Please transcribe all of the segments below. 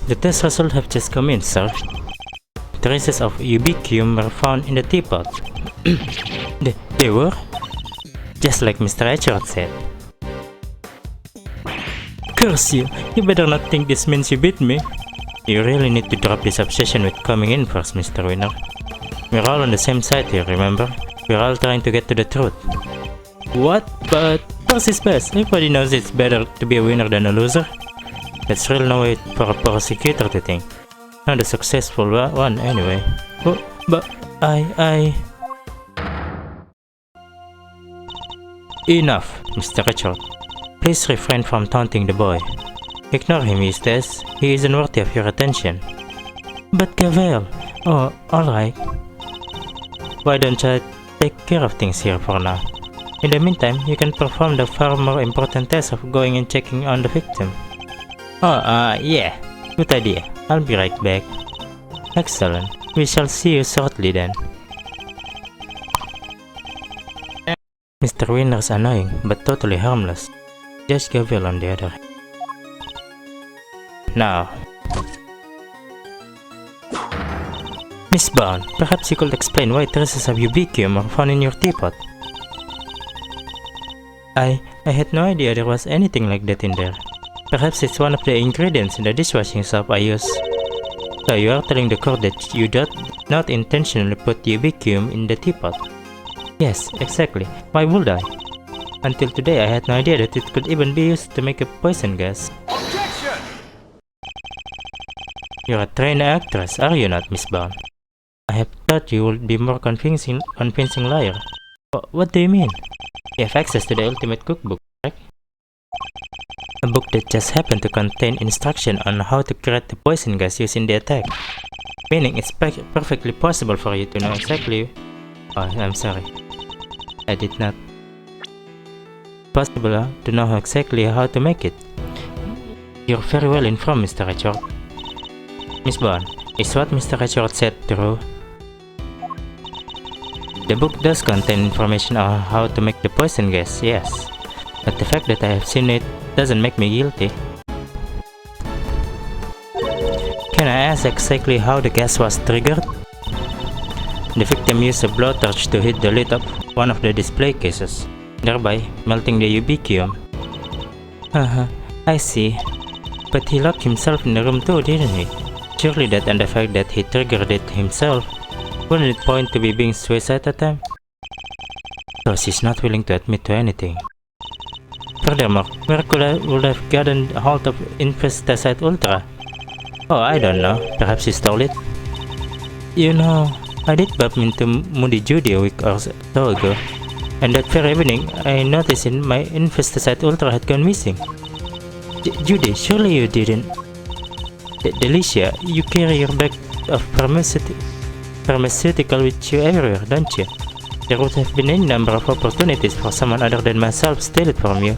The test results have just come in, sir. Traces of Ubicium were found in the teapot. They were? Just like Mr. Edgeworth said. Curse you! You better not think this means you beat me. You really need to drop this obsession with coming in first, Mr. Winner. We're all on the same side here, remember? We're all trying to get to the truth. What? But first is best. Everybody knows it's better to be a winner than a loser. That's really no way for a prosecutor to think. Not a successful one, anyway. Oh, but I... Enough, Mr. Richard. Please refrain from taunting the boy. Ignore him, Eustace. He isn't worthy of your attention. But Gavel... Oh, alright. Why don't I take care of things here for now? In the meantime, you can perform the far more important task of going and checking on the victim. Oh, yeah. Good idea. I'll be right back. Excellent. We shall see you shortly then. Mr. Winner's annoying, but totally harmless. Judge Gabriel on the other hand. Now, Miss Bond, perhaps you could explain why traces of Ubicium are found in your teapot. I had no idea there was anything like that in there. Perhaps it's one of the ingredients in the dishwashing soap I use. So you are telling the court that you did not intentionally put Ubicium in the teapot? Yes, exactly. Why would I? Until today I had no idea that it could even be used to make a poison gas. Objection! You're a trained actress, are you not, Miss Bond? I have thought you would be more convincing liar. What do you mean? You have access to the ultimate cookbook, correct? A book that just happened to contain instruction on how to create the poison gas used in the attack. Meaning it's perfectly possible for you to know exactly... Oh, I'm sorry. I did not... Possible to know exactly how to make it. You're very well informed, Mr. Richard. Miss Bond, is what Mr. Richard said true? The book does contain information on how to make the poison gas, yes. But the fact that I have seen it doesn't make me guilty. Can I ask exactly how the gas was triggered? The victim used a blowtorch to hit the lid of one of the display cases, thereby melting the Ubicium. I see. But he locked himself in the room too, didn't he? Surely that and the fact that he triggered it himself, wouldn't it point to be being suicide attempt? So she's not willing to admit to anything. Furthermore, where would I have gotten a hold of Infesticide Ultra? Oh, I don't know. Perhaps he stole it? You know, I did bump into Moody Judy a week or so ago, and that very evening I noticed my Infesticide Ultra had gone missing. Judy, surely you didn't... Delicia, you carry your bag of pharmaceutical with you everywhere, don't you? There would have been any number of opportunities for someone other than myself to steal it from you.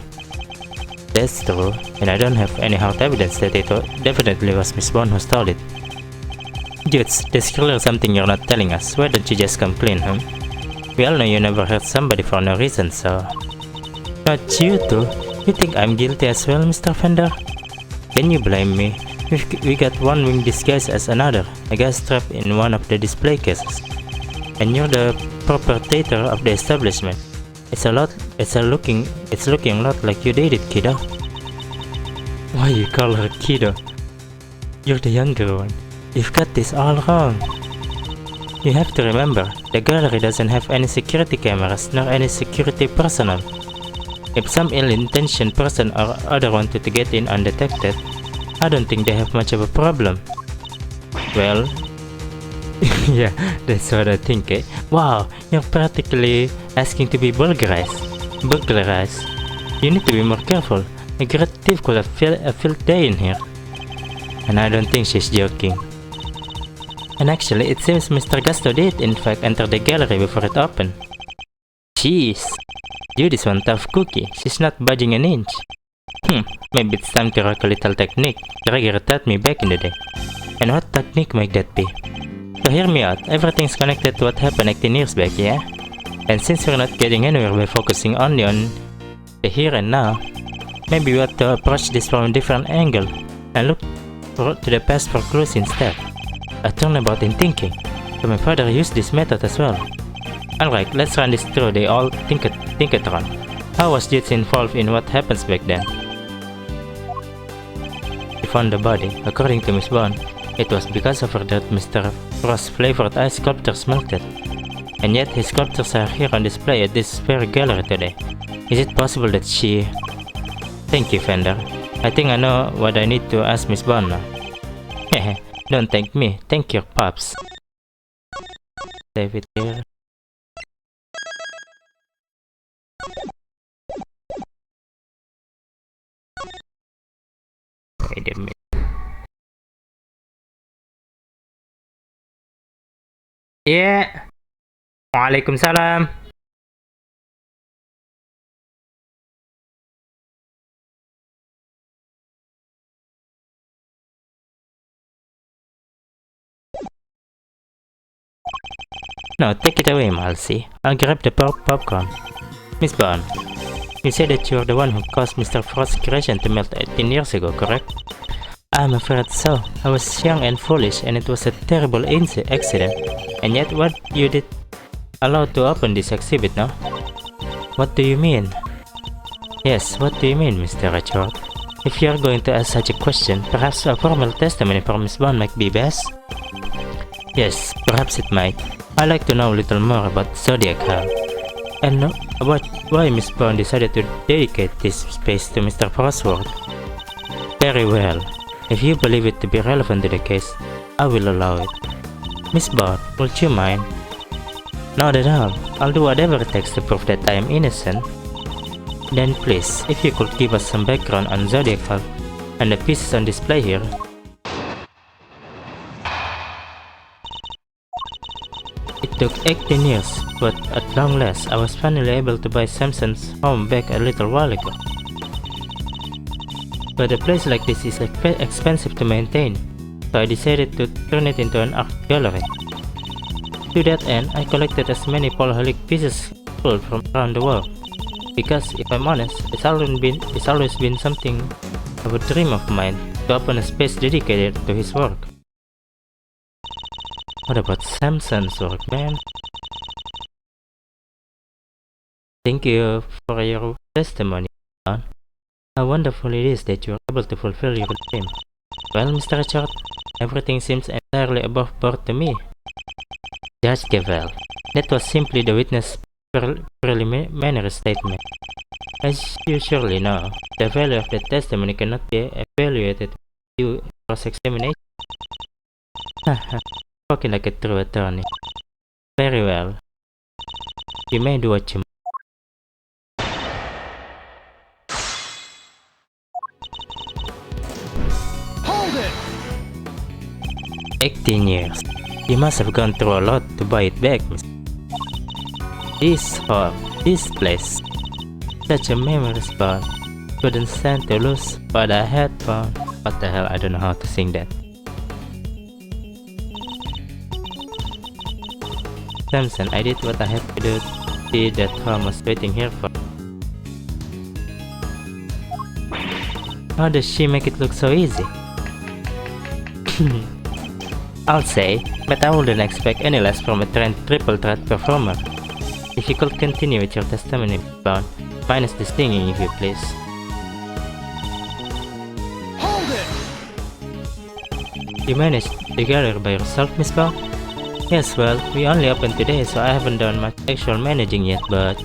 That's true, and I don't have any hard evidence that it definitely was Miss Bond who stole it. Jutes, there's clearly something you're not telling us. Why don't you just complain, huh? We all know you never hurt somebody for no reason, so... Not you too. You think I'm guilty as well, Mr. Fender? Can you blame me? We got one wing disguised as another, a gas trap in one of the display cases. And you're the perpetrator of the establishment. It's looking a lot like you did it, kiddo. Why you call her kiddo? You're the younger one. You've got this all wrong. You have to remember, the gallery doesn't have any security cameras nor any security personnel. If some ill-intentioned person or other wanted to get in undetected, I don't think they have much of a problem. Well, yeah, that's what I think, eh? Wow, you're practically asking to be burglarized. You need to be more careful. A great thief could have a field day in here. And I don't think she's joking. And actually, it seems Mr. Gasto did in fact enter the gallery before it opened. Jeez, Judy's one tough cookie. She's not budging an inch. Maybe it's time to rock a little technique. Gregor taught me back in the day. And what technique might that be? So hear me out, everything's connected to what happened 18 years back, yeah? And since we're not getting anywhere by focusing only on the here and now, maybe we have to approach this from a different angle and look to the past for clues instead. A turnabout in thinking. So my father used this method as well. Alright, let's run this through the old Tinkatron. How was Jutsu involved in what happens back then? He found the body. According to Miss Bond, it was because of her that Mr. Frost's flavored ice sculptures melted. And yet his sculptures are here on display at this very gallery today. Is it possible that she... Thank you, Fender. I think I know what I need to ask Miss Bond now. Hehe, don't thank me, thank your pops. Save it here. Wait a minute. Yeah. Waalaikumsalam. No, take it away, Malsey. I'll grab the popcorn. Miss Bond, you said that you're the one who caused Mr. Frost's creation to melt 18 years ago, correct? I'm afraid so. I was young and foolish and it was a terrible accident. And yet what you did allowed to open this exhibit now? What do you mean? Yes, what do you mean, Mr. Richard? If you're going to ask such a question, perhaps a formal testimony from Miss Bond might be best? Yes, perhaps it might. I'd like to know a little more about Zodiac Hall. And about why Miss Bond decided to dedicate this space to Mr. Frostworth. Very well. If you believe it to be relevant to the case, I will allow it. Miss Bond, would you mind? Not at all. I'll do whatever it takes to prove that I am innocent. Then please, if you could give us some background on Zodiac Hall and the pieces on display here. It took 18 years, but at long last, I was finally able to buy Samson's home back a little while ago. But a place like this is expensive to maintain, so I decided to turn it into an art gallery. To that end, I collected as many Paul Halleck pieces pulled from around the world, because if I'm honest, it's always been something of a dream of mine to open a space dedicated to his work. What about Samson's work, man? Thank you for your testimony, John. How wonderful it is that you are able to fulfill your dream. Well, Mr. Richard, everything seems entirely above board to me. Judge Gavel, that was simply the witness' preliminary statement. As you surely know, the value of the testimony cannot be evaluated through cross-examination. Talking like a true attorney. Very well. You may do what you 18 years. You must have gone through a lot to buy it back, Miss. This hall, this place, such a memory spot. Couldn't stand to lose what I had found. What the hell, I don't know how to sing that. Samson, I did what I had to do to see that home was waiting here for. How does she make it look so easy? I'll say, but I wouldn't expect any less from a trained triple threat performer. If you could continue with your testimony, Bond, minus the stinging if you please. Hold it! You managed the gallery by yourself, Miss Bond? Yes, well, we only opened today, so I haven't done much actual managing yet, but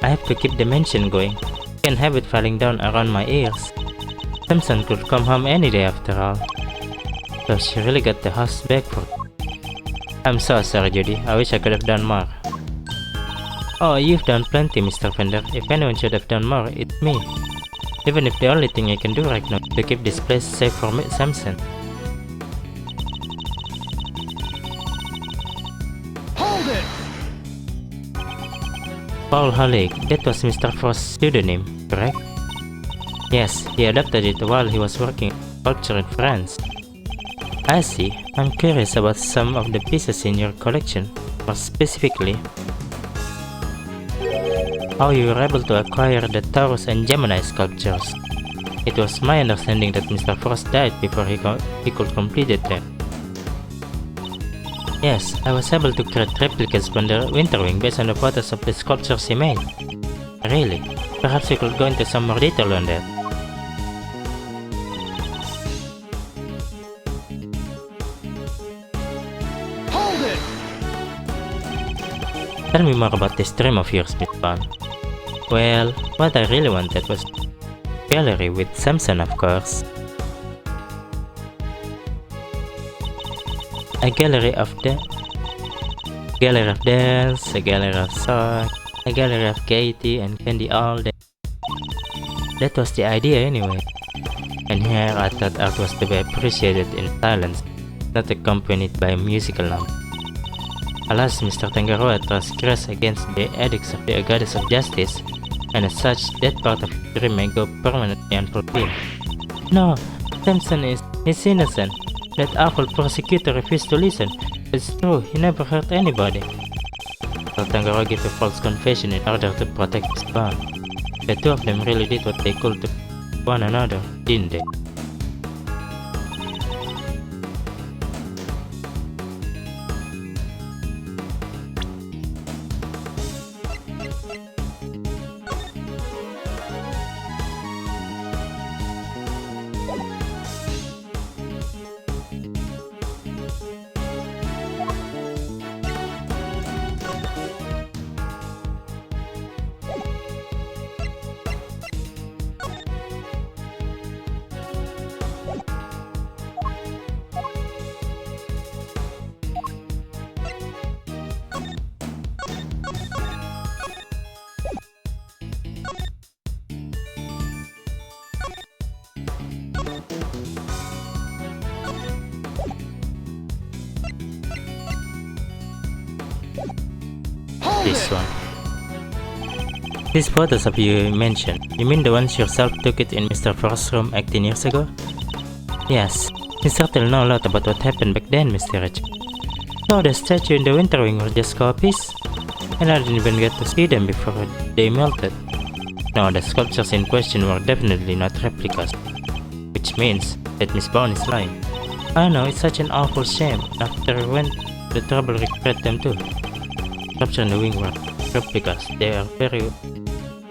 I have to keep the mention going. I can't have it falling down around my ears. Samson could come home any day after all. So she really got the house back for. I'm so sorry, Judy. I wish I could have done more. Oh, you've done plenty, Mr. Fender. If anyone should have done more, it's me. Even if the only thing I can do right now is to keep this place safe for me, Samson. Hold it! Paul Halleck, that was Mr. Frost's pseudonym, correct? Yes, he adopted it while he was working on sculpture in France. I see. I'm curious about some of the pieces in your collection, more specifically, how you were able to acquire the Taurus and Gemini sculptures. It was my understanding that Mr. Frost died before he could complete it there. Yes, I was able to create replicas from the Winterwing based on the photos of the sculptures he made. Really? Perhaps you could go into some more detail on that. Hold it! Tell me more about this dream of yours, Miss Bond. Well, what I really wanted was a gallery with Samson, of course. A gallery of dance, a gallery of song, a gallery of gaiety and candy all day. That was the idea anyway. And here I thought art was to be appreciated in silence, not accompanied by a musical number. Alas, Mr. Tangaroa transgressed against the edicts of the Goddess of Justice, and as such, that part of his dream may go permanently unfulfilled. No, Samson is innocent. That awful prosecutor refused to listen. It's true, he never hurt anybody. Mr. Tangaroa gave a false confession in order to protect his bond. The two of them really did what they could to one another, didn't they? This one. These photos of you mentioned, you mean the ones yourself took it in Mr. Frost's room 18 years ago? Yes, you certainly know a lot about what happened back then, Mr. Rich. So the statue in the Winterwing were just copies? And I didn't even get to see them before they melted. No, the sculptures in question were definitely not replicas. Which means that Miss Bond is lying. I know, it's such an awful shame. After I went the trouble regret them too. Sculpture in the wing were replicas. They are very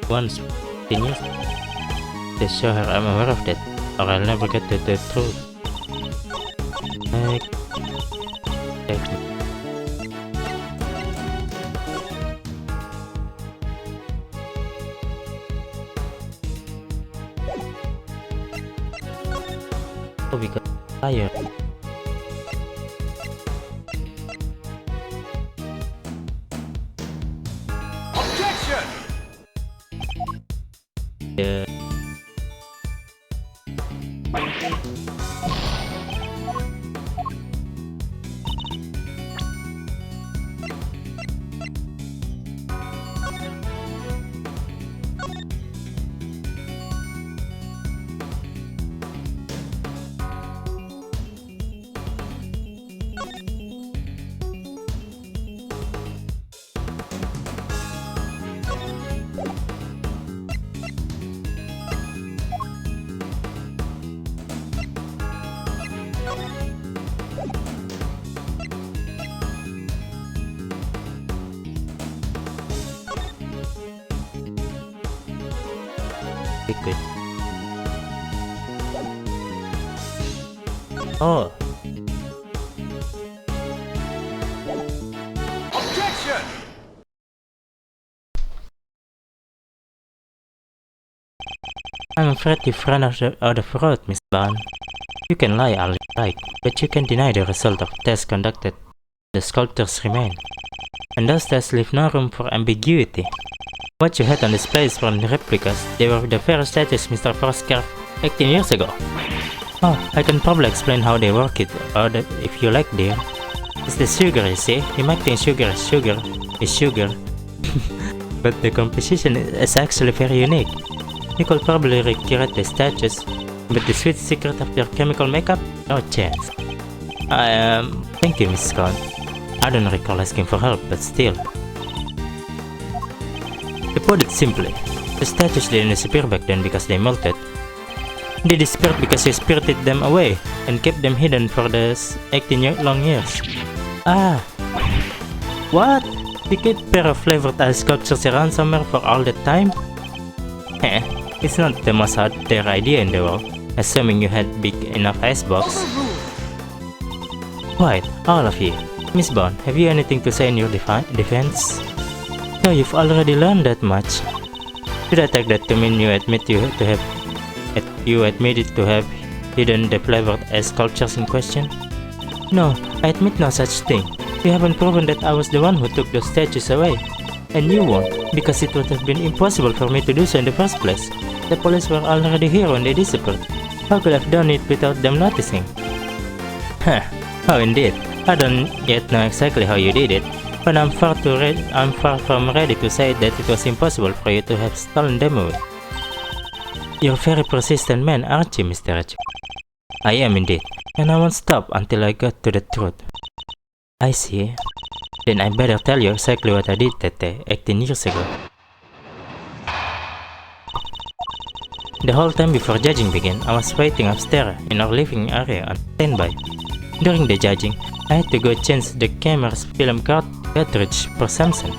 once 10 years. Just show her I'm aware of that, or I'll never get to the truth. Take me. Oh, we got tired. Objection! Yeah. Liquid. Oh, Objection! I'm afraid you've run out of road, Miss Bond. You can lie all you like, but you can deny the result of tests conducted. The sculptures remain, and those tests leave no room for ambiguity. What you had on display is from replicas. They were the very statues Mr. Frost carved 18 years ago. Oh, I can probably explain how they work it, or if you like, dear. It's the sugar, you see? You might think sugar is sugar. But the composition is actually very unique. You could probably recreate the statues, but the sweet secret of their chemical makeup? No chance. Thank you, Miss Scott. I don't recall asking for help, but still. To put it simply, the statues didn't disappear back then because they melted. They disappeared because you spirited them away and kept them hidden for the 18 long years. Ah! What? You kept a pair of flavored ice sculptures around somewhere for all that time? Heh, it's not the most out there idea in the world, assuming you had big enough icebox. Right, all of you. Miss Bond, have you anything to say in your defense? No, you've already learned that much. Should I take that to mean you admitted to have hidden the flavored ice sculptures in question? No, I admit no such thing. You haven't proven that I was the one who took those statues away. And you won't, because it would have been impossible for me to do so in the first place. The police were already here when they disappeared. How could I have done it without them noticing? Huh, oh indeed. I don't yet know exactly how you did it, but I'm far from ready to say that it was impossible for you to have stolen them away. You're a very persistent man, aren't you, Mr. H? I am indeed, and I won't stop until I got to the truth. I see. Then I better tell you exactly what I did that day, 18 years ago. The whole time before judging began, I was waiting upstairs in our living area on standby. During the judging, I had to go change the camera's film cartridge for Samson.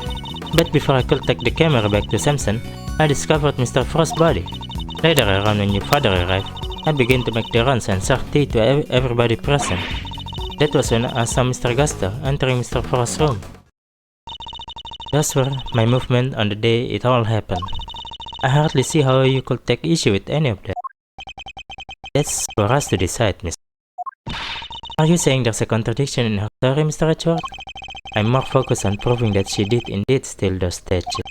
But before I could take the camera back to Samson, I discovered Mr. Frost's body. Later around when your father arrived, I began to make the runs and serve tea to everybody present. That was when I saw Mr. Gusto entering Mr. Frost's room. Those were my movements on the day it all happened. I hardly see how you could take issue with any of that. That's for us to decide, Mr. Are you saying there's a contradiction in her story, Mr. Edgeworth? I'm more focused on proving that she did indeed steal those statues.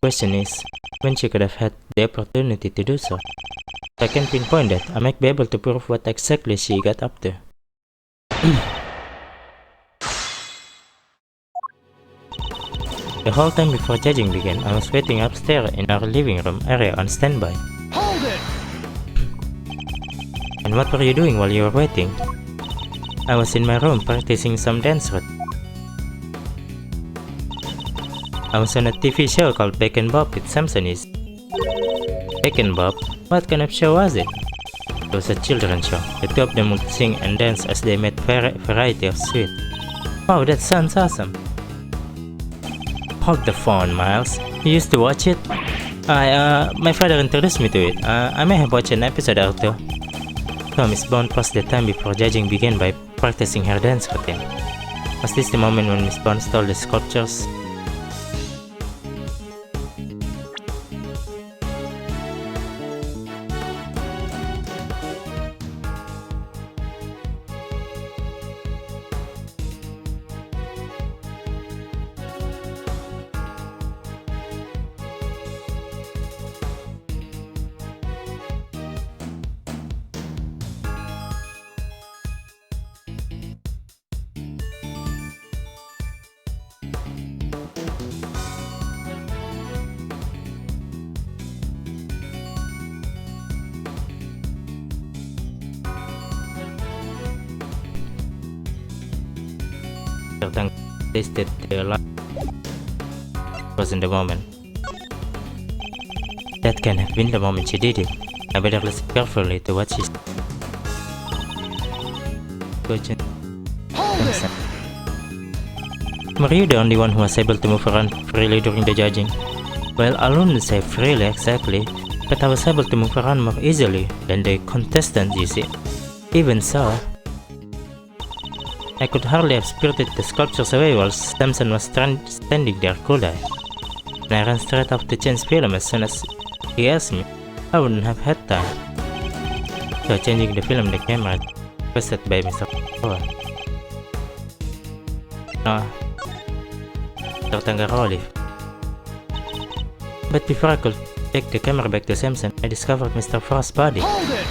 Question is, when she could have had the opportunity to do so. If I can pinpoint that, I might be able to prove what exactly she got up to. The whole time before judging began, I was waiting upstairs in our living room area on standby. Hold it! And what were you doing while you were waiting? I was in my room practicing some dance routine. I was on a TV show called Beck and Bob with Samsonese. Beck and Bob? What kind of show was it? It was a children's show. The two of them would sing and dance as they made variety of sweet. Wow, that sounds awesome. Hold the phone, Miles. You used to watch it? My father introduced me to it. I may have watched an episode or two. So Miss Bond passed the time before judging began by practicing her dance routine. Was this the moment when Miss Bond stole the sculptures? Certain tasted their life was in the moment. That can have been the moment she did it. I better listen carefully to what she said. Were you the only one who was able to move around freely during the judging? Well, I wouldn't say freely exactly, but I was able to move around more easily than the contestants, you see. Even so, I could hardly have spirited the sculptures away while Samson was standing there cool-eyed. And I ran straight off to change film as soon as he asked me. I wouldn't have had time. So changing the film, the camera requested by Mr. Tangaroa. No, Mr. Tangaroa. But before I could take the camera back to Samson, I discovered Mr. Frost's body. Hold it!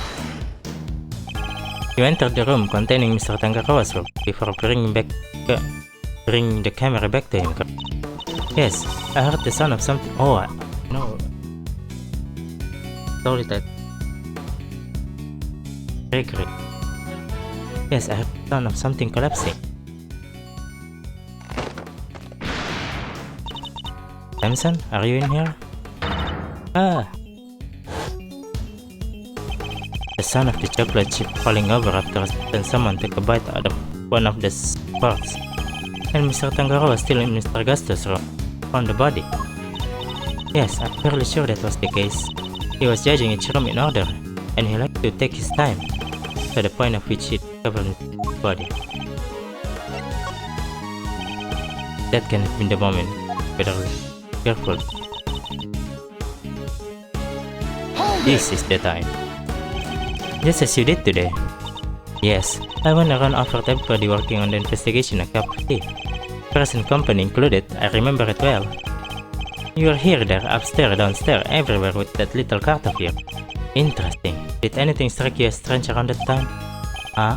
You entered the room containing Mr. Tangaroa's room before bringing the camera back to him. Yes, I heard the sound of something. Oh, no. Sorry that. Gregory. Yes, I heard the sound of something collapsing. Samson, are you in here? Ah. The sound of the chocolate chip falling over after someone took a bite out of one of the parts. And Mr. Tangaroa, still in Mr. Gastos' room, found the body. Yes, I'm fairly sure that was the case. He was judging each room in order, and he liked to take his time, to the point of which he covered his body. That can have been the moment. Better be careful. This is the time. Just as you did today. Yes, I went around offered everybody working on the investigation a cup of tea. Present company included, I remember it well. You were here, there, upstairs, downstairs, everywhere with that little cart of yours. Interesting. Did anything strike you as strange around that time?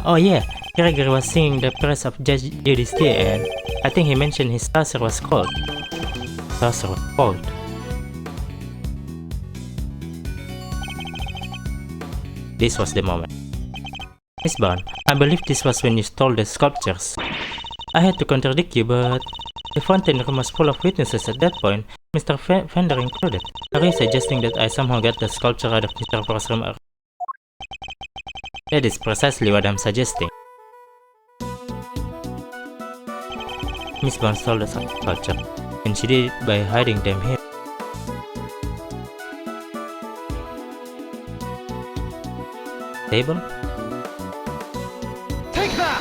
Oh yeah, Gregory was singing the praise of Judge Judy's tea, and I think he mentioned his saucer was cold. Saucer was cold. This was the moment. Miss Bond, I believe this was when you stole the sculptures. I had to contradict you, but the fountain room was full of witnesses at that point, Mr. Fender included. Are you suggesting that I somehow got the sculpture out of Mr. Frost's room? That is precisely what I'm suggesting. Miss Bond stole the sculpture, and she did it by hiding them here. Table? Take that!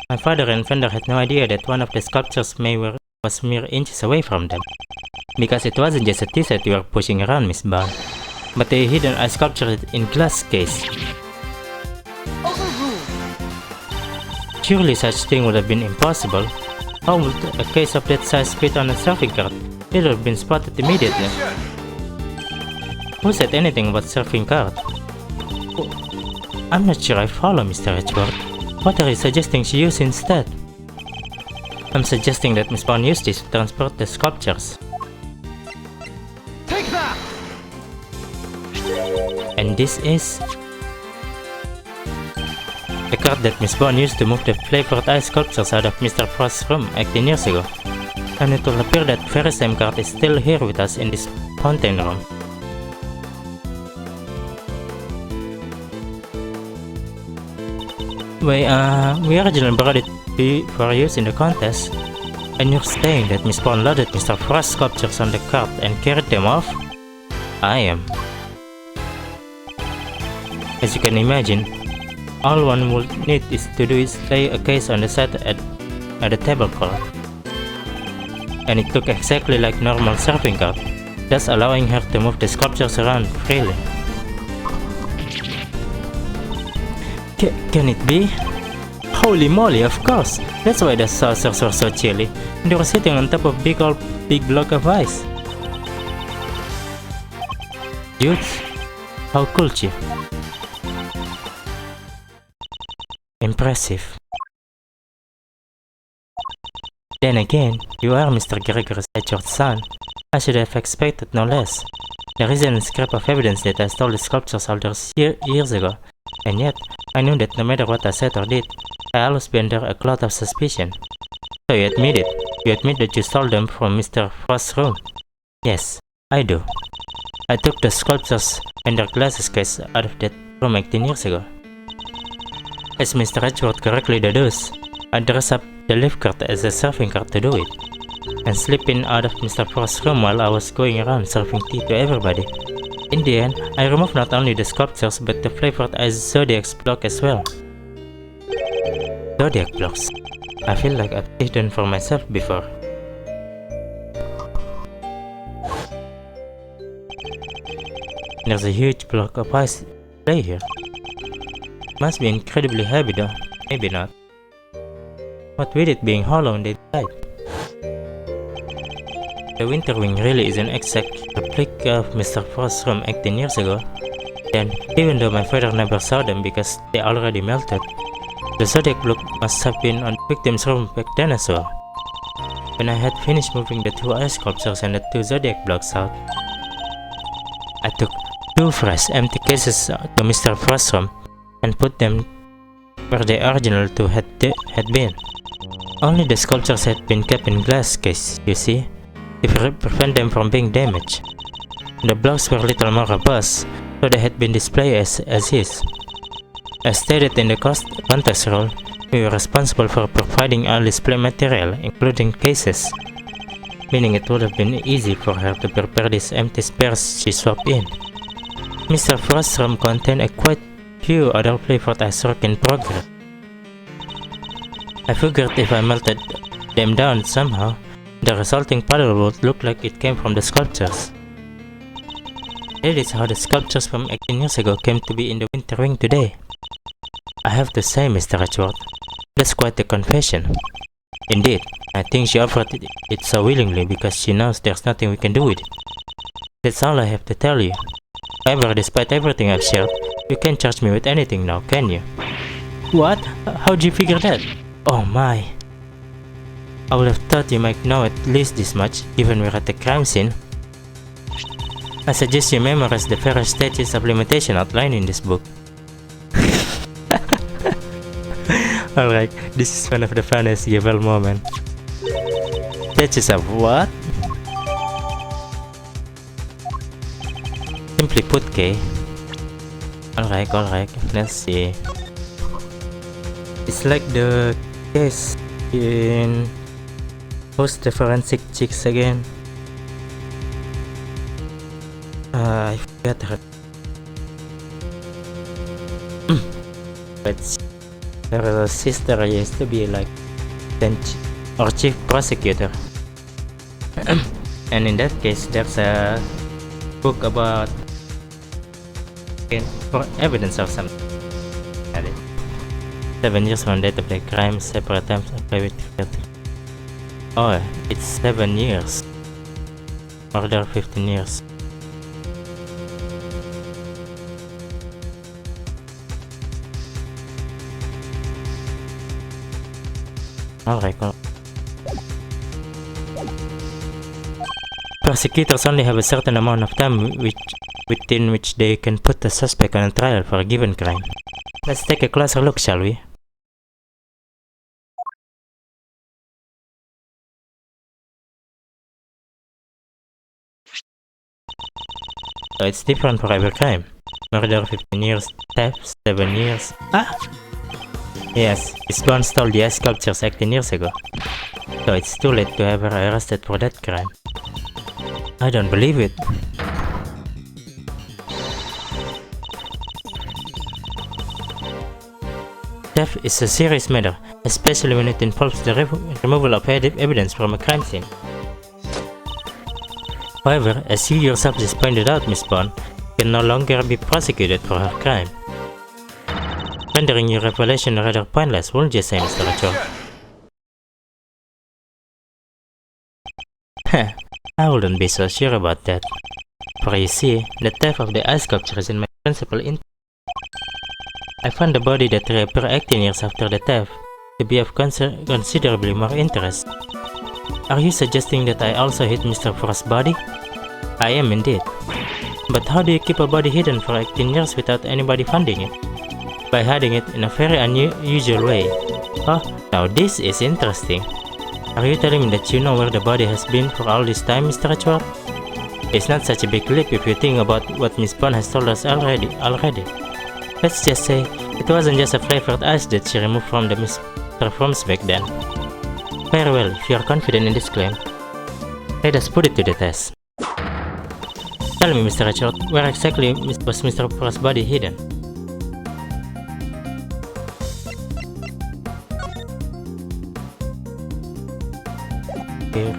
My father and Fender had no idea that one of the sculptures was mere inches away from them, because it wasn't just a tea set you were pushing around, Miss Bond, but a hidden ice sculpture in glass case. Surely such thing would have been impossible. How would a case of that size fit on a surfing cart? It would have been spotted immediately. Who said anything about surfing cart? Oh, I'm not sure I follow, Mr. Edgeworth. What are you suggesting she use instead? I'm suggesting that Miss Bond used this to transport the sculptures. Take that! And this is the cart that Miss Bond used to move the flavored ice sculptures out of Mr. Frost's room 18 years ago. And it will appear that very same cart is still here with us in this fountain room. We originally brought it for use in the contest, and you're saying that Miss Bond loaded Mr. Frost's sculptures on the cart and carried them off? I am. As you can imagine, all one would need to do is lay a case on the side at the tablecloth. And it looked exactly like normal surfing cart, thus allowing her to move the sculptures around freely. Can it be? Holy moly, of course! That's why the saucers were so chilly, and they were sitting on top of big block of ice. Dudes, how cool, Chief. Impressive. Then again, you are Mr. Gregory Edgeworth's son. I should have expected no less. There isn't a scrap of evidence that I stole the sculptures all those years ago, and yet, I knew that no matter what I said or did, I always be under a cloud of suspicion. So you admit it. You admit that you stole them from Mr. Frost's room. Yes, I do. I took the sculptures and their glasses case out of that room 18 years ago. As Mr. Edgeworth correctly deduced, I dressed up the lift cart as a surfing cart to do it, and slipped in out of Mr. Frost's room while I was going around serving tea to everybody. In the end, I removed not only the sculptures but the flavored ice Zodiac block as well. Zodiac blocks. I feel like I've eaten for myself before. There's a huge block of ice right here. Must be incredibly heavy though. Maybe not. What with it being hollow on the side? The Winter Wing really is an exact replica of Mr. Frost's room 18 years ago. Then, even though my father never saw them because they already melted, the Zodiac block must have been on the victim's room back then as well. When I had finished moving the 2 ice sculptures and the 2 Zodiac blocks out, I took 2 fresh empty cases to Mr. Frost's room and put them where the original 2 had been. Only the sculptures had been kept in glass case, you see. to prevent them from being damaged. The blocks were little more robust, so they had been displayed as is. As stated in the contest rule, we were responsible for providing all display material, including cases, meaning it would have been easy for her to prepare these empty spares she swapped in. Mr. Frost's room contained a quite few other playforts work in progress. I figured if I melted them down somehow, the resulting puddle would look like it came from the sculptures. That is how the sculptures from 18 years ago came to be in the Winter Wing today. I have to say, Mr. Edgeworth, that's quite the confession. Indeed, I think she offered it so willingly because she knows there's nothing we can do with it. That's all I have to tell you. However, despite everything I've shared, you can't charge me with anything now, can you? What? How'd you figure that? Oh my. I would have thought you might know at least this much, given we're at the crime scene. I suggest you memorize the various stages of limitation outlined in this book. Alright, this is one of the funniest Gavel moments. Stages of what? Simply put, K. Alright, let's see. It's like the case in Post the Forensic Chicks again. I forgot her. But her sister used to be like bench or chief prosecutor. And in that case, there's a book about for evidence of something. 7 years from date of the crime, separate attempts and private security. Oh, it's 7 years. Murder 15 years. Alright, cool. Prosecutors only have a certain amount of time within which they can put the suspect on a trial for a given crime. Let's take a closer look, shall we? So it's different for every crime. Murder 15 years, theft 7 years. Ah! Yes, Miss Bond stole the ice sculptures 18 years ago. So it's too late to have her arrested for that crime. I don't believe it. Theft is a serious matter, especially when it involves the removal of evidence from a crime scene. However, as you yourself just pointed out, Miss Bond can no longer be prosecuted for her crime. Rendering your revelation rather pointless, wouldn't you say, Mr. Edgeworth? Heh, I wouldn't be so sure about that. For you see, the theft of the ice sculpture is in my principal interest. I found the body that reappeared 18 years after the theft to be of considerably more interest. Are you suggesting that I also hid Mr. Frost's body? I am indeed. But how do you keep a body hidden for 18 years without anybody finding it? By hiding it in a very unusual way. Oh, now this is interesting. Are you telling me that you know where the body has been for all this time, Mr. Edgeworth? It's not such a big leap if you think about what Miss Bond has told us already. Let's just say, it wasn't just a flavored ice that she removed from the Mr. Frost's back then. Very well, if you are confident in this claim, let us put it to the test. Tell me, Mr. Edgeworth, where exactly was Mr. Frost's body hidden? Here.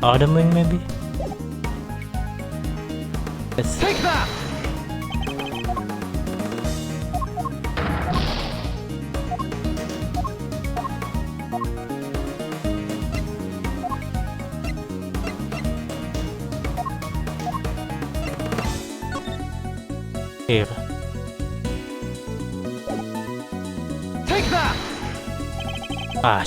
Autumn Wing, maybe? Let's Take that! Here. Take that! Ah,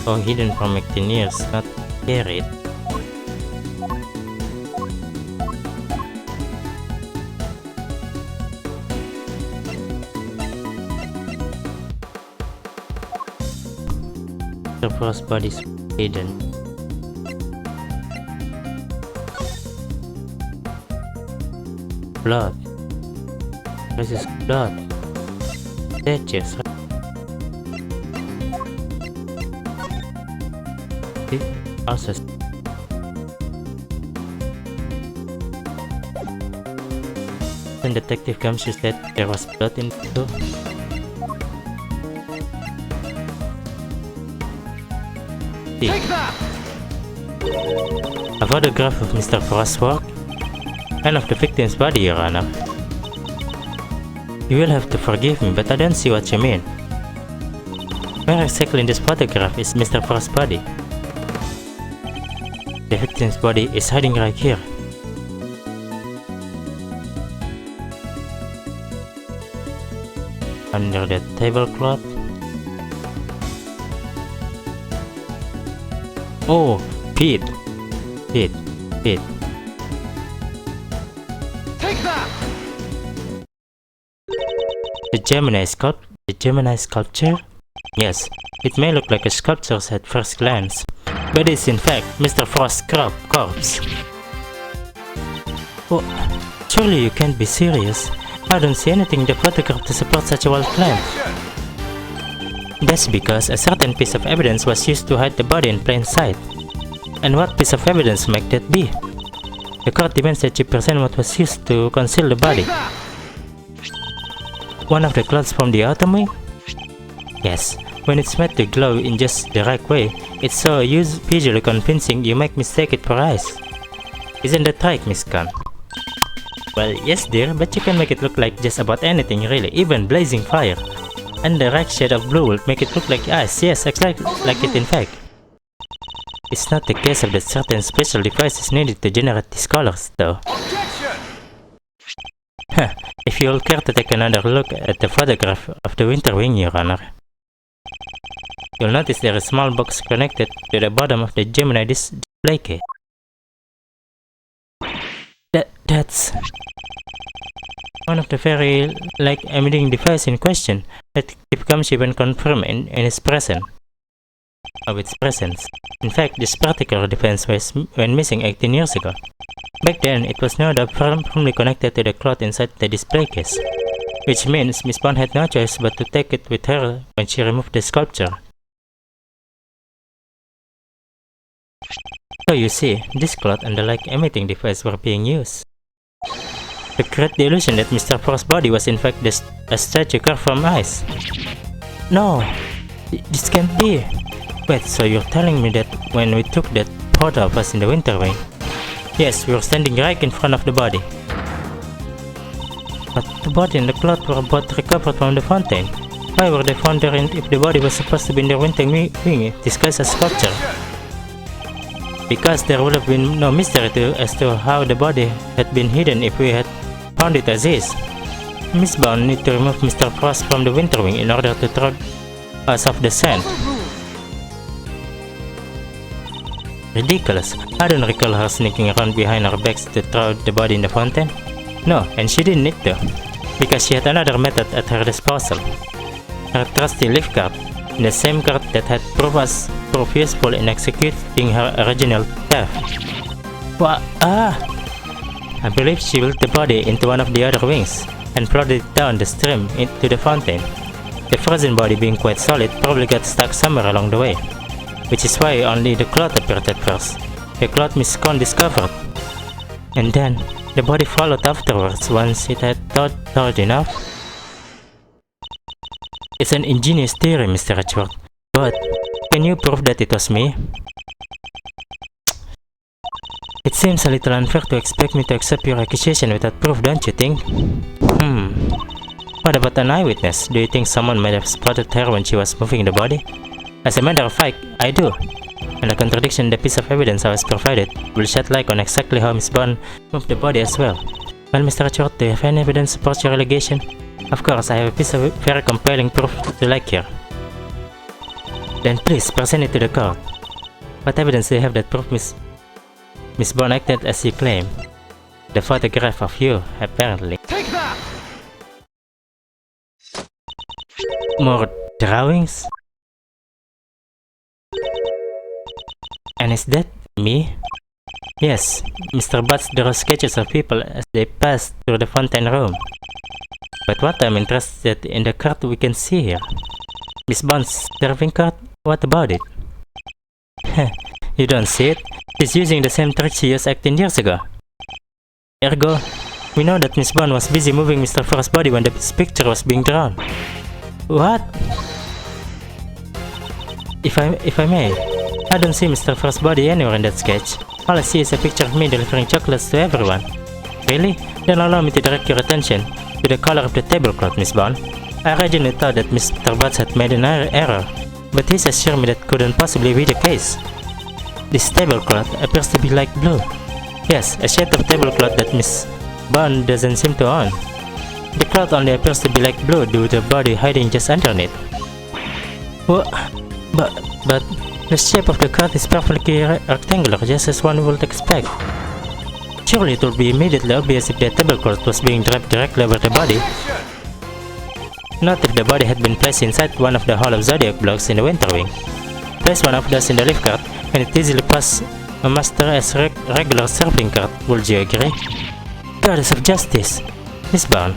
or hidden from engineers, not carried. The first body's hidden. Blood. This is blood. Statues. Also. When detective comes, she said there was blood in it too. Take that! A photograph of Mr. Frost's work and of the victim's body, Your Honor. You will have to forgive me, but I don't see what you mean. Where exactly in this photograph is Mr. Frost's body? The victim's body is hiding right here. Under the tablecloth. Oh, Pete. Pete. Take that! The Gemini sculpture? Yes, it may look like a sculpture at first glance, but it's in fact Mr. Frost's corpse. Oh, surely you can't be serious. I don't see anything in the photograph to support such a wild claim. That's because a certain piece of evidence was used to hide the body in plain sight. And what piece of evidence might that be? The court demands that you present what was used to conceal the body. One of the clothes from the autumn wing? Yes, when it's made to glow in just the right way, it's so visually convincing you might mistake it for ice. Isn't that right, Miss Khan? Well, yes dear, but you can make it look like just about anything really, even blazing fire. And the right shade of blue will make it look like ice, yes, exactly like it in fact. It's not the case of that certain special device is needed to generate these colors, though. Objection! If you'll care to take another look at the photograph of the winter wing, Your Honor, you'll notice there is a small box connected to the bottom of the Gemini display case. That's one of the very emitting device in question that becomes even confirmed in its presence. In fact, this particular device went missing 18 years ago. Back then, it was no doubt firmly connected to the cloth inside the display case, which means Miss Bond had no choice but to take it with her when she removed the sculpture. So you see, this cloth and the light-emitting device were being used to create the illusion that Mr. Frost's body was in fact a statue carved from ice. No, this can't be. Wait, so you're telling me that when we took that photo of us in the winter wing, yes, we were standing right in front of the body. But the body and the cloth were both recovered from the fountain. Why were they found there if the body was supposed to be in the winter wing disguised as sculpture? Because there would have been no mystery as to how the body had been hidden if we had found it as is. Miss Bond need to remove Mr. Frost from the winter wing in order to throw us off the scent. Ridiculous. I don't recall her sneaking around behind our backs to throw the body in the fountain. No, and she didn't need to, because she had another method at her disposal. Her trusty leaf card, in the same card that had proved useful in executing her original theft. I believe she wheeled the body into one of the other wings and floated it down the stream into the fountain. The frozen body, being quite solid, probably got stuck somewhere along the way, which is why only the cloth appeared at first. The cloth Miss Con discovered. And then, the body followed afterwards once it had thawed enough. It's an ingenious theory, Mr. Edgeworth, but can you prove that it was me? It seems a little unfair to expect me to accept your accusation without proof, don't you think? What about an eyewitness? Do you think someone might have spotted her when she was moving the body? As a matter of fact, I do. And the contradiction in the piece of evidence I was provided will shed light on exactly how Miss Bond moved the body as well. Well, Mr. Edgeworth, do you have any evidence to support your allegation? Of course, I have a piece of very compelling proof to like here. Then please present it to the court. What evidence do you have that proves Miss Bond acted as you claim? The photograph of you, apparently. Take that! More drawings? And is that me? Yes, Mr. Butts draws sketches of people as they pass through the fountain room. But what I'm interested in the card we can see here. Miss Bond's serving card? What about it? You don't see it? She's using the same trick she used 18 years ago. Ergo, we know that Miss Bond was busy moving Mr. Frost's body when this picture was being drawn. What? If I may, I don't see Mr. Frost's body anywhere in that sketch. All I see is a picture of me delivering chocolates to everyone. Really? Then allow me to direct your attention to the color of the tablecloth, Miss Bond. I originally thought that Mr. Butts had made an error, but he assured me that couldn't possibly be the case. This tablecloth appears to be light blue. Yes, a shade of tablecloth that Miss Bond doesn't seem to own. The cloth only appears to be light blue due to the body hiding just underneath. What? But the shape of the cloth is perfectly rectangular, just as one would expect. Surely it would be immediately obvious if the tablecloth was being draped directly over the body. Not if the body had been placed inside one of the Hall of Zodiac blocks in the Winter Wing. Place one of those in the lift cart, and it easily passes a master as regular surfing cart, would you agree? Goddess of Justice! Miss Bond,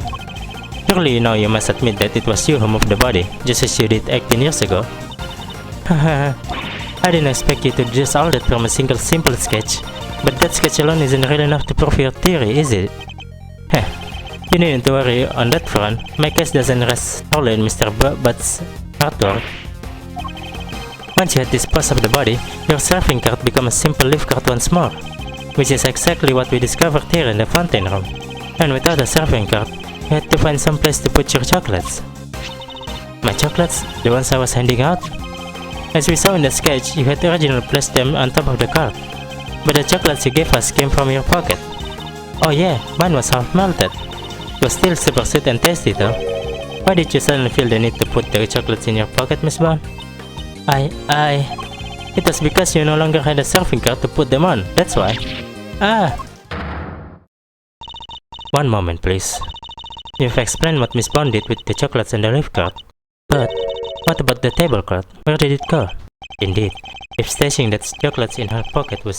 surely you must admit that it was you who moved the body, just as you did 18 years ago. Haha, I didn't expect you to deduce all that from a single simple sketch, but that sketch alone isn't real enough to prove your theory, is it? Heh, you needn't worry on that front. My case doesn't rest solely on Mr. Butts' artwork. Once you had disposed of the body, your surfing cart becomes a simple lift cart once more, which is exactly what we discovered here in the fountain room. And without a surfing cart, you had to find some place to put your chocolates. My chocolates? The ones I was handing out? As we saw in the sketch, you had originally placed them on top of the cart, but the chocolates you gave us came from your pocket. Oh yeah, mine was half melted. It was still super sweet and tasty though. Why did you suddenly feel the need to put the chocolates in your pocket, Miss Bond? It was because you no longer had a surfing cart to put them on, that's why. Ah! One moment, please. You've explained what Miss Bond did with the chocolates in the lift cart, but what about the tablecloth? Where did it go? Indeed, if stashing that chocolates in her pocket was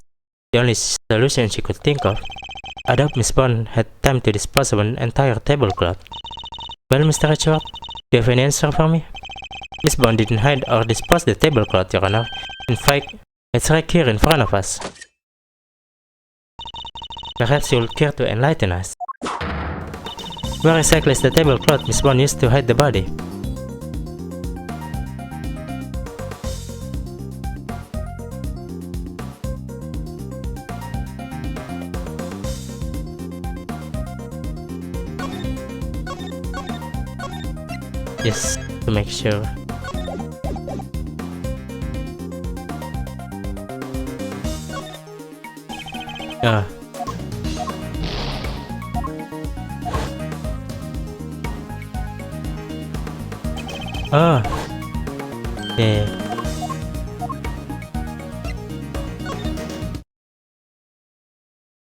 the only solution she could think of, I doubt Miss Bond had time to dispose of an entire tablecloth. Well, Mr. Edgeworth, do you have any answer for me? Miss Bond didn't hide or dispose the tablecloth, Your Honor. In fact, it's right here in front of us. Perhaps you'll care to enlighten us. Where exactly is the tablecloth Miss Bond used to hide the body? Just to make sure. Ah. Oh. Yeah.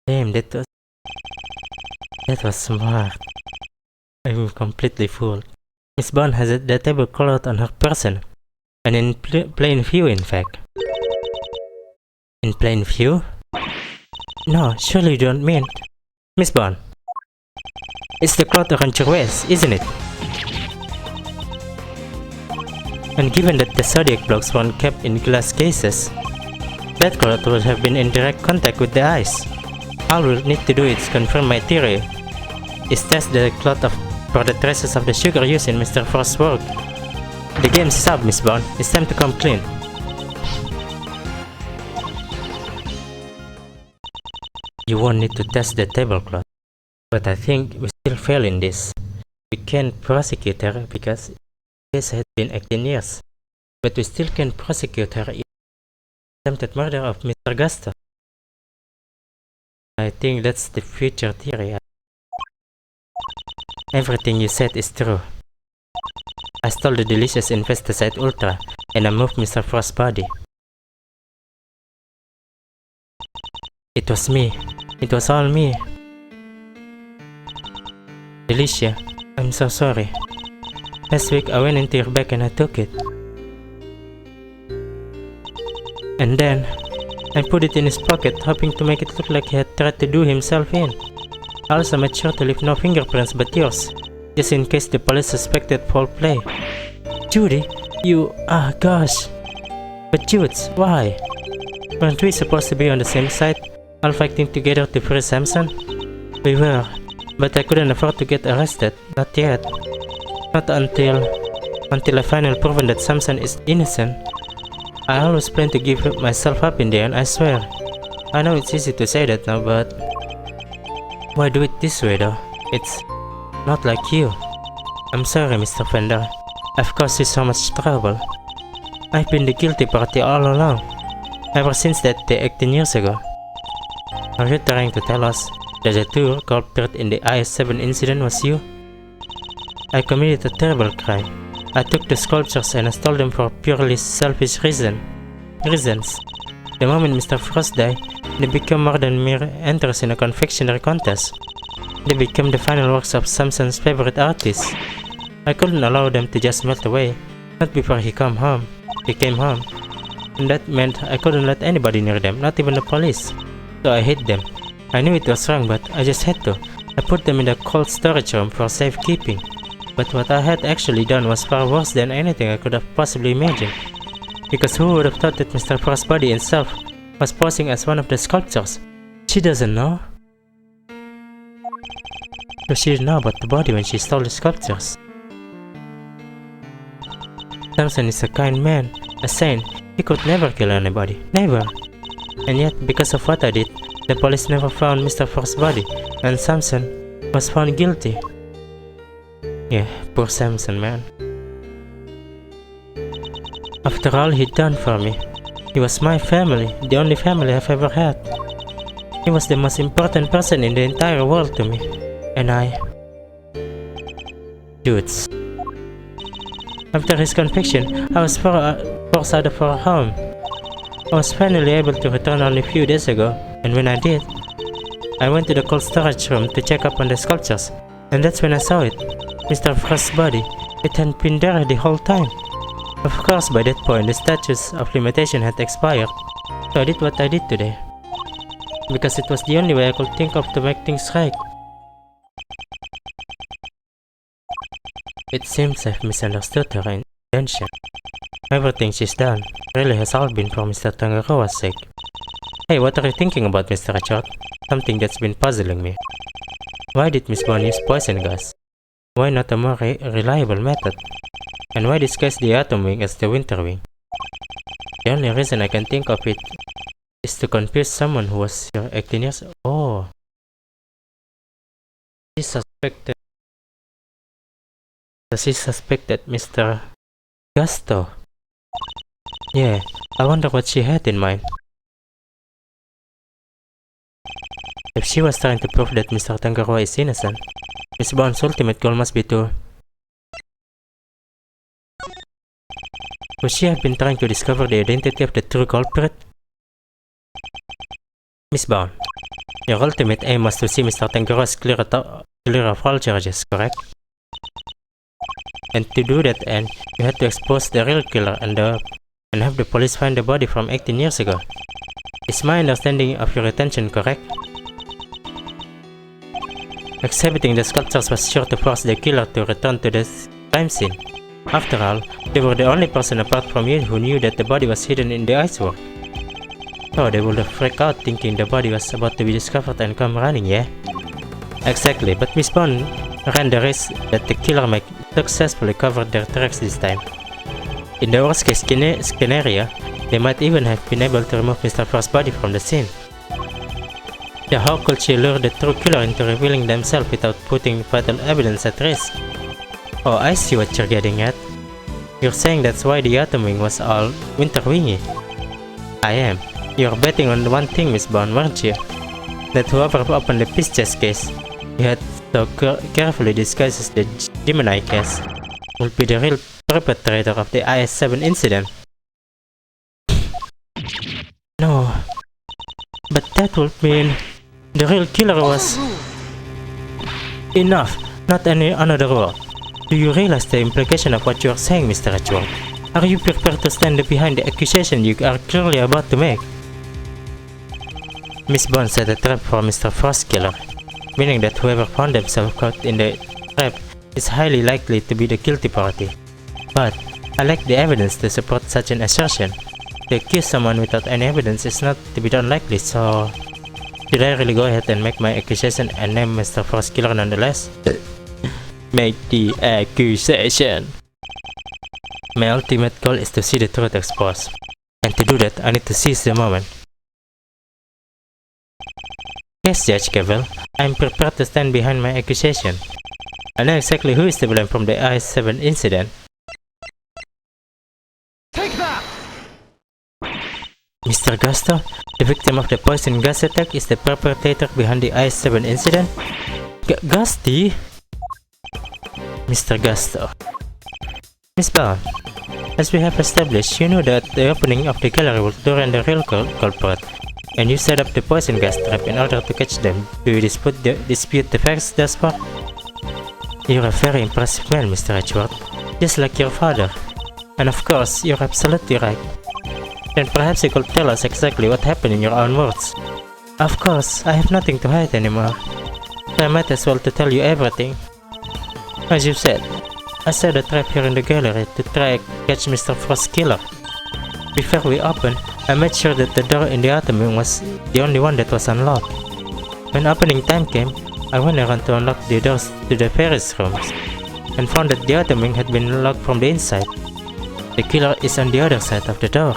Damn, that was smart. I'm completely fooled. Miss Bond has the tablecloth on her person, and in plain view, in fact. In plain view? No, surely you don't mean. Miss Bond, it's the cloth around your waist, isn't it? And given that the Zodiac blocks weren't kept in glass cases, that cloth would have been in direct contact with the eyes. All we need to do is confirm my theory. Is test the cloth for the traces of the sugar used in Mr. Frost's work. The game's up, Miss Bond. It's time to come clean. You won't need to test the tablecloth, but I think we still fail in this. We can't prosecute her because the case had been 18 years, but we still can prosecute her in attempted murder of Mr. Gustav. I think that's the future theory. Everything you said is true. I stole the delicious Infesticide Ultra and I moved Mr. Frost's body. It was me. It was all me. Delicia, I'm so sorry. Last week I went into your bag and I took it. And then, I put it in his pocket, hoping to make it look like he had tried to do himself in. I also made sure to leave no fingerprints but yours, just in case the police suspected foul play. Judy, gosh. But Judes, why? Weren't we supposed to be on the same side, all fighting together to free Samson? We were, but I couldn't afford to get arrested, not yet. Not until I finally proven that Samson is innocent. I always plan to give myself up in the end, I swear. I know it's easy to say that now, but why do it this way though? It's not like you. I'm sorry, Mr. Fender. I've caused you so much trouble. I've been the guilty party all along, ever since that day 18 years ago. Are you trying to tell us that the true culprit in the IS-7 incident was you? I committed a terrible crime. I took the sculptures and I stole them for purely selfish reasons. The moment Mr. Frost died, they became more than mere entries in a confectionery contest. They became the final works of Samson's favorite artist. I couldn't allow them to just melt away, not before he came home. And that meant I couldn't let anybody near them, not even the police. So I hid them. I knew it was wrong, but I just had to. I put them in the cold storage room for safekeeping. But what I had actually done was far worse than anything I could have possibly imagined. Because who would have thought that Mr. Frost's body himself was posing as one of the sculptures? She doesn't know. So she didn't know about the body when she stole the sculptures. Samson is a kind man, a saint. He could never kill anybody. Never. And yet, because of what I did, the police never found Mr. Frost's body, and Samson was found guilty. Yeah, poor Samson, man. After all he'd done for me, he was my family, the only family I've ever had. He was the most important person in the entire world to me, and Dudes. After his conviction, I was forced out of our home. I was finally able to return only a few days ago, and when I did, I went to the cold storage room to check up on the sculptures, and that's when I saw it. Mr. Frost's body. It had been there the whole time. Of course, by that point, the statute of limitation had expired, so I did what I did today. Because it was the only way I could think of to make things right. It seems I've misunderstood her intention. Everything she's done really has all been for Mr. Tangaroa's sake. Hey, what are you thinking about, Mr. Richard? Something that's been puzzling me. Why did Miss Bond use poison gas? Why not a more reliable method? And why disguise the Atom Wing as the Winter Wing? The only reason I can think of it is to confuse someone who was here 18 years old. Oh. She suspected Mr. Gusto. Yeah, I wonder what she had in mind. If she was trying to prove that Mr. Tangaroa is innocent, Miss Bond's ultimate goal must be to... Would she have been trying to discover the identity of the true culprit? Miss Bond, your ultimate aim was to see Mr. Tangaroa's clear of all charges, correct? And to do that end, you had to expose the real killer and have the police find the body from 18 years ago. Is my understanding of your intention correct? Exhibiting the sculptures was sure to force the killer to return to the crime scene. After all, they were the only person apart from you who knew that the body was hidden in the icework. So they would have freaked out thinking the body was about to be discovered and come running, yeah? Exactly, but Miss Bond ran the risk that the killer might successfully cover their tracks this time. In the worst case scenario, they might even have been able to remove Mr. Frost's body from the scene. So how could she lure the true killer into revealing themselves without putting vital evidence at risk? Oh, I see what you're getting at. You're saying that's why the Atom Wing was all Winter Wingy. I am. You're betting on one thing, Miss Bond, weren't you? That whoever opened the Peace Chest case, you had so carefully disguised as the Gemini case, will be the real perpetrator of the IS-7 incident. But that would mean the real killer was... Enough! Not any another rule. Do you realize the implication of what you are saying, Mr. Edgeworth? Are you prepared to stand behind the accusation you are clearly about to make? Miss Bond set a trap for Mr. Frostkiller, meaning that whoever found themselves caught in the trap is highly likely to be the guilty party. But I lack the evidence to support such an assertion. To accuse someone without any evidence is not to be done likely, so... Should I really go ahead and make my accusation and name Mr. Frostkiller nonetheless? Make the accusation. My ultimate goal is to see the truth exposed. And to do that, I need to seize the moment. Yes, Judge Cavell, I am prepared to stand behind my accusation. I know exactly who is to blame from the I-7 incident. Take that! Mr. Gusto, the victim of the poison gas attack is the perpetrator behind the I-7 incident? Gusty? Mr. Gusto. Miss Bond, as we have established, you know that the opening of the gallery was during the real culprit, and you set up the poison gas trap in order to catch them. Do you dispute the facts thus far? You're a very impressive man, Mr. Edgeworth, just like your father. And of course, you're absolutely right. Then perhaps you could tell us exactly what happened in your own words. Of course, I have nothing to hide anymore. So I might as well to tell you everything. As you said, I set a trap here in the gallery to try catch Mr. Frostkiller. Before we opened, I made sure that the door in the atom wing was the only one that was unlocked. When opening time came, I went around to unlock the doors to the various rooms, and found that the atom wing had been locked from the inside. The killer is on the other side of the door.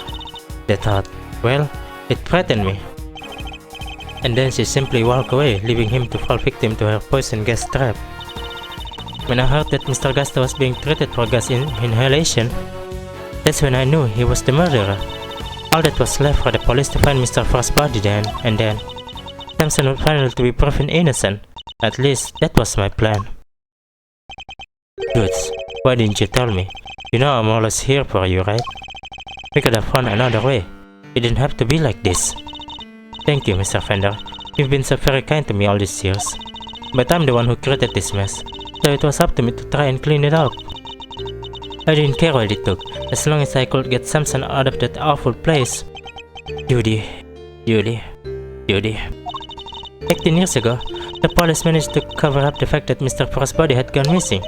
They thought, well, it threatened me. And then she simply walked away, leaving him to fall victim to her poison gas trap. When I heard that Mr. Gusto was being treated for gas inhalation, that's when I knew he was the murderer. All that was left for the police to find Mr. Frost's body then, and then Samson would finally be proven innocent. At least, that was my plan. Goods, why didn't you tell me? You know I'm always here for you, right? We could have found another way. It didn't have to be like this. Thank you, Mr. Fender. You've been so very kind to me all these years. But I'm the one who created this mess, so it was up to me to try and clean it up. I didn't care what it took, as long as I could get Samson out of that awful place. Judy. 18 years ago, the police managed to cover up the fact that Mr. Frost's body had gone missing.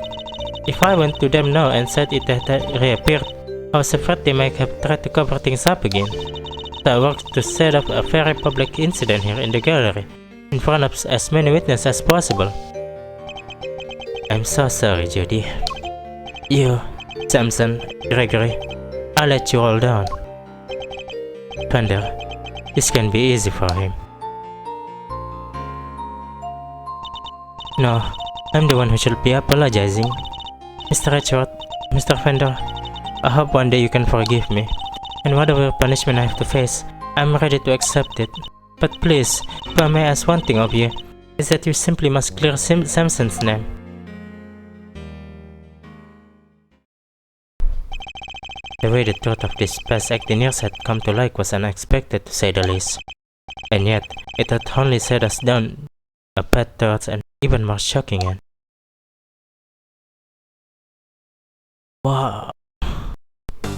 If I went to them now and said it had reappeared, I was afraid they might have tried to cover things up again. So I worked to set up a very public incident here in the gallery, in front of as many witnesses as possible. I'm so sorry, Judy. You, Samson, Gregory, I let you all down. Fender, this can be easy for him. No, I'm the one who should be apologizing. Mr. Edgeworth, Mr. Fender, I hope one day you can forgive me, and whatever punishment I have to face, I'm ready to accept it. But please, if I may ask one thing of you, is that you simply must clear Samson's name. The way the truth of these past 18 years had come to light was unexpected, to say the least. And yet, it had only set us down a path towards an even more shocking end. Wow.